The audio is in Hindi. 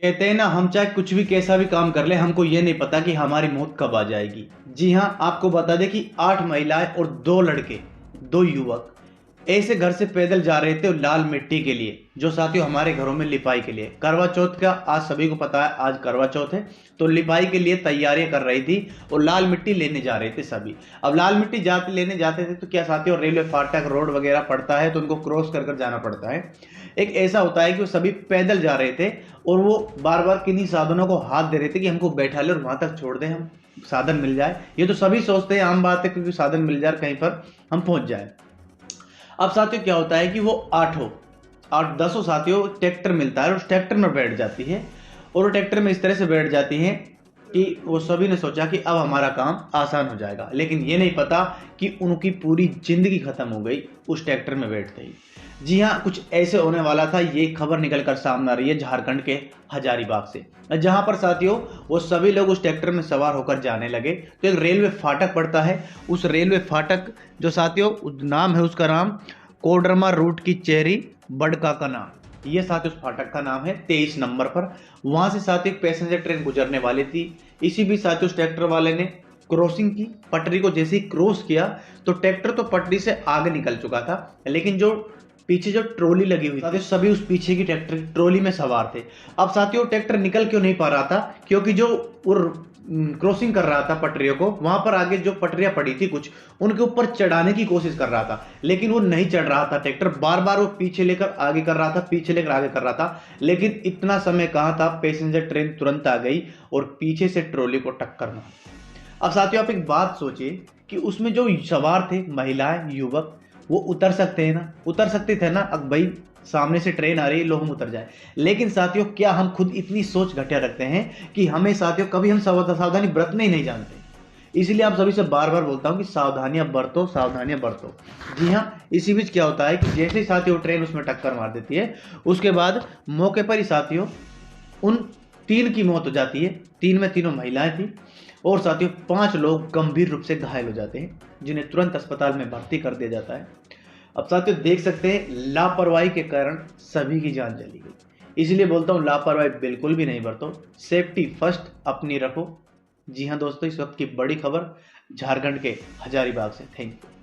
कहते हैं ना, हम चाहे कुछ भी कैसा भी काम कर ले, हमको ये नहीं पता कि हमारी मौत कब आ जाएगी। जी हाँ, आपको बता दें कि 8 महिलाएं और 2 लड़के, 2 युवक ऐसे घर से पैदल जा रहे थे लाल मिट्टी के लिए, जो साथियों हमारे घरों में लिपाई के लिए। करवा चौथ का आज सभी को पता है, आज करवा चौथ है, तो लिपाई के लिए तैयारियां कर रही थी और लाल मिट्टी लेने जा रहे थे सभी। अब लाल मिट्टी लेने जाते थे तो क्या साथियों, रेलवे फाटक रोड वगैरह पड़ता है तो उनको क्रॉस कर कर जाना पड़ता है। एक ऐसा होता है कि वो सभी पैदल जा रहे थे और वो बार बार किन्हीं साधनों को हाथ दे रहे थे कि हमको बैठा ले और वहां तक छोड़ दें, हम साधन मिल जाए। ये तो सभी सोचते हैं, आम बात है, क्योंकि साधन मिल जाए कहीं पर हम पहुंच जाए। अब साथियों क्या होता है कि वो आठों आठ दसों साथियों ट्रैक्टर मिलता है और उस ट्रैक्टर में बैठ जाती है। और वो ट्रैक्टर में इस तरह से बैठ जाती है कि वो सभी ने सोचा कि अब हमारा काम आसान हो जाएगा, लेकिन ये नहीं पता कि उनकी पूरी जिंदगी खत्म हो गई उस ट्रैक्टर में बैठते ही। जी हाँ, कुछ ऐसे होने वाला था। ये खबर निकल कर सामने आ रही है झारखंड के हजारीबाग से, जहां पर साथियों वो सभी लोग उस ट्रैक्टर में सवार होकर जाने लगे तो एक रेलवे फाटक पड़ता है। उस रेलवे फाटक जो साथियों नाम है, उसका नाम कोडरमा रूट की चेरी बड़का का नाम, ये साथियों उस फाटक का नाम है 23 नंबर पर। वहां से साथियों एक पैसेंजर ट्रेन गुजरने वाली थी। इसी बीच साथियों उस ट्रैक्टर वाले ने क्रॉसिंग की, पटरी को जैसे ही क्रॉस किया तो ट्रैक्टर तो पटरी से आगे निकल चुका था, लेकिन जो पीछे जो ट्रॉली लगी हुई थी सभी उस पीछे की ट्रैक्टर की ट्रॉली में सवार थे। अब साथियों ट्रैक्टर निकल क्यों नहीं पा रहा था, क्योंकि जो क्रॉसिंग कर रहा था पटरियों को, वहां पर आगे जो पटरियां पड़ी थी कुछ उनके ऊपर चढ़ाने की कोशिश कर रहा था, लेकिन वो नहीं चढ़ रहा था। ट्रैक्टर बार बार वो पीछे लेकर आगे कर रहा था, पीछे लेकर आगे कर रहा था, लेकिन इतना समय कहां था, पैसेंजर ट्रेन तुरंत आ गई और पीछे से ट्रॉली को टक्कर मार। अब साथियों आप एक बात सोचिए कि उसमें जो सवार थे महिलाएं युवक, वो उतर सकते हैं ना, उतर सकते थे ना। अब भाई सामने से ट्रेन आ रही है, लो हम उतर जाए। लेकिन साथियों क्या हम खुद इतनी सोच घटिया रखते हैं कि हमें साथियों कभी हम सावधानी बरतने ही नहीं जानते। इसलिए आप सभी से बार बार बोलता हूं कि सावधानियां बरतो, सावधानियां बरतो। जी हाँ, इसी बीच क्या होता है कि जैसे ही साथियों ट्रेन उसमें टक्कर मार देती है, उसके बाद मौके पर ही साथियों उन 3 की मौत हो जाती है। 3 में तीनों महिलाएं थी और साथियों 5 लोग गंभीर रूप से घायल हो जाते हैं, जिन्हें तुरंत अस्पताल में भर्ती कर दिया जाता है। अब साथियों देख सकते हैं लापरवाही के कारण सभी की जान चली गई। इसलिए बोलता हूं लापरवाही बिल्कुल भी नहीं बरतो, सेफ्टी फर्स्ट अपनी रखो। जी हाँ दोस्तों, इस वक्त की बड़ी खबर झारखंड के हजारीबाग से। Thank you.